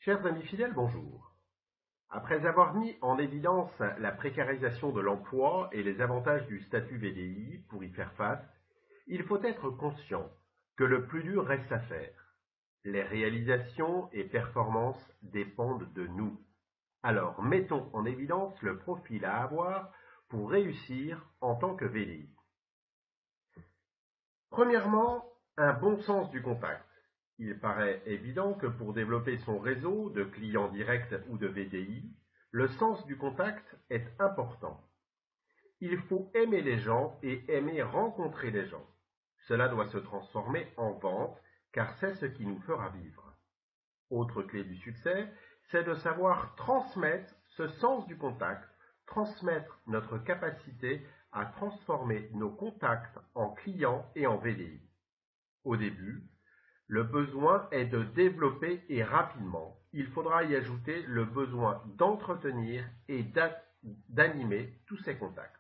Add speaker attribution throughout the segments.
Speaker 1: Chers amis fidèles, bonjour. Après avoir mis en évidence la précarisation de l'emploi et les avantages du statut VDI pour y faire face, il faut être conscient que le plus dur reste à faire. Les réalisations et performances dépendent de nous. Alors, mettons en évidence le profil à avoir pour réussir en tant que VDI. Premièrement, un bon sens du contact. Il paraît évident que pour développer son réseau de clients directs ou de VDI, le sens du contact est important. Il faut aimer les gens et aimer rencontrer les gens. Cela doit se transformer en vente, car c'est ce qui nous fera vivre. Autre clé du succès, c'est de savoir transmettre ce sens du contact, transmettre notre capacité à transformer nos contacts en clients et en VDI. Au début, le besoin est de développer et rapidement. Il faudra y ajouter le besoin d'entretenir et d'animer tous ces contacts.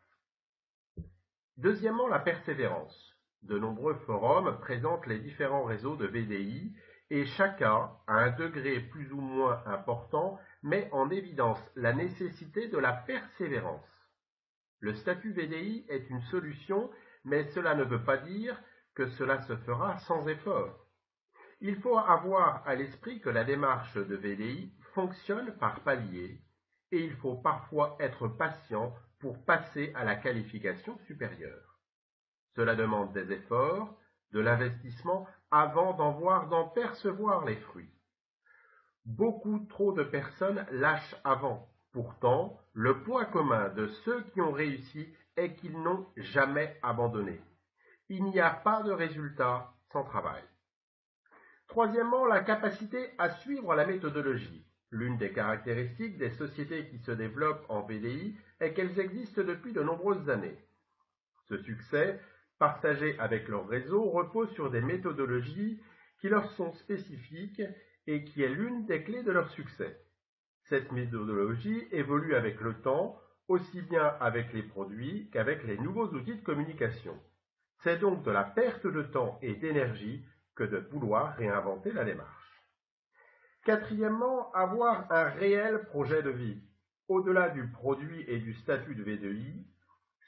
Speaker 1: Deuxièmement, la persévérance. De nombreux forums présentent les différents réseaux de VDI et chacun, à un degré plus ou moins important, met en évidence la nécessité de la persévérance. Le statut VDI est une solution, mais cela ne veut pas dire que cela se fera sans effort. Il faut avoir à l'esprit que la démarche de VDI fonctionne par paliers et il faut parfois être patient pour passer à la qualification supérieure. Cela demande des efforts, de l'investissement avant d'en percevoir les fruits. Beaucoup trop de personnes lâchent avant. Pourtant, le point commun de ceux qui ont réussi est qu'ils n'ont jamais abandonné. Il n'y a pas de résultat sans travail. Troisièmement, la capacité à suivre la méthodologie. L'une des caractéristiques des sociétés qui se développent en VDI est qu'elles existent depuis de nombreuses années. Ce succès, partagé avec leur réseau, repose sur des méthodologies qui leur sont spécifiques et qui est l'une des clés de leur succès. Cette méthodologie évolue avec le temps, aussi bien avec les produits qu'avec les nouveaux outils de communication. C'est donc de la perte de temps et d'énergie que de vouloir réinventer la démarche. Quatrièmement, avoir un réel projet de vie. Au-delà du produit et du statut de VDI,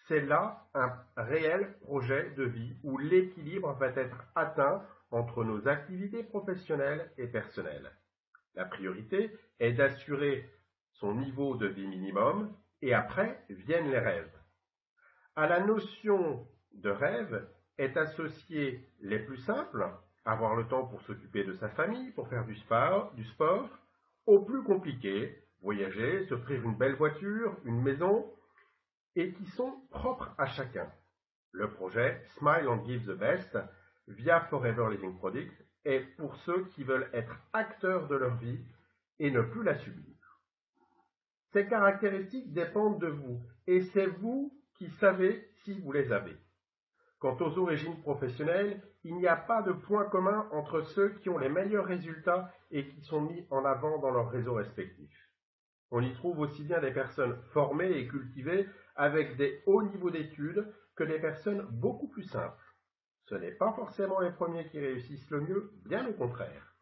Speaker 1: c'est là un réel projet de vie où l'équilibre va être atteint entre nos activités professionnelles et personnelles. La priorité est d'assurer son niveau de vie minimum et après viennent les rêves. À la notion de rêve est associé les plus simples, avoir le temps pour s'occuper de sa famille, pour faire du sport, au plus compliqué, voyager, s'offrir une belle voiture, une maison, et qui sont propres à chacun. Le projet Smile and Give the Best via Forever Living Products est pour ceux qui veulent être acteurs de leur vie et ne plus la subir. Ces caractéristiques dépendent de vous et c'est vous qui savez si vous les avez. Quant aux origines professionnelles, il n'y a pas de point commun entre ceux qui ont les meilleurs résultats et qui sont mis en avant dans leurs réseaux respectifs. On y trouve aussi bien des personnes formées et cultivées avec des hauts niveaux d'études que des personnes beaucoup plus simples. Ce n'est pas forcément les premiers qui réussissent le mieux, bien au contraire.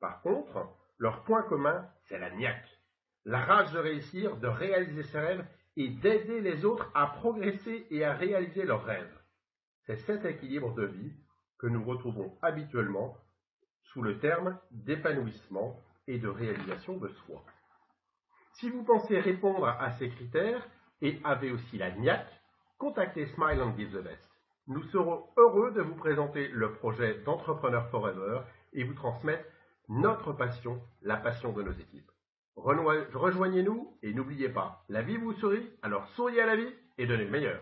Speaker 1: Par contre, leur point commun, c'est la niaque, la rage de réussir, de réaliser ses rêves et d'aider les autres à progresser et à réaliser leurs rêves. C'est cet équilibre de vie que nous retrouvons habituellement sous le terme d'épanouissement et de réalisation de soi. Si vous pensez répondre à ces critères et avez aussi la niaque, contactez Smile and Give the Best. Nous serons heureux de vous présenter le projet d'Entrepreneur Forever et vous transmettre notre passion, la passion de nos équipes. Rejoignez-nous et n'oubliez pas, la vie vous sourit, alors souriez à la vie et donnez le meilleur.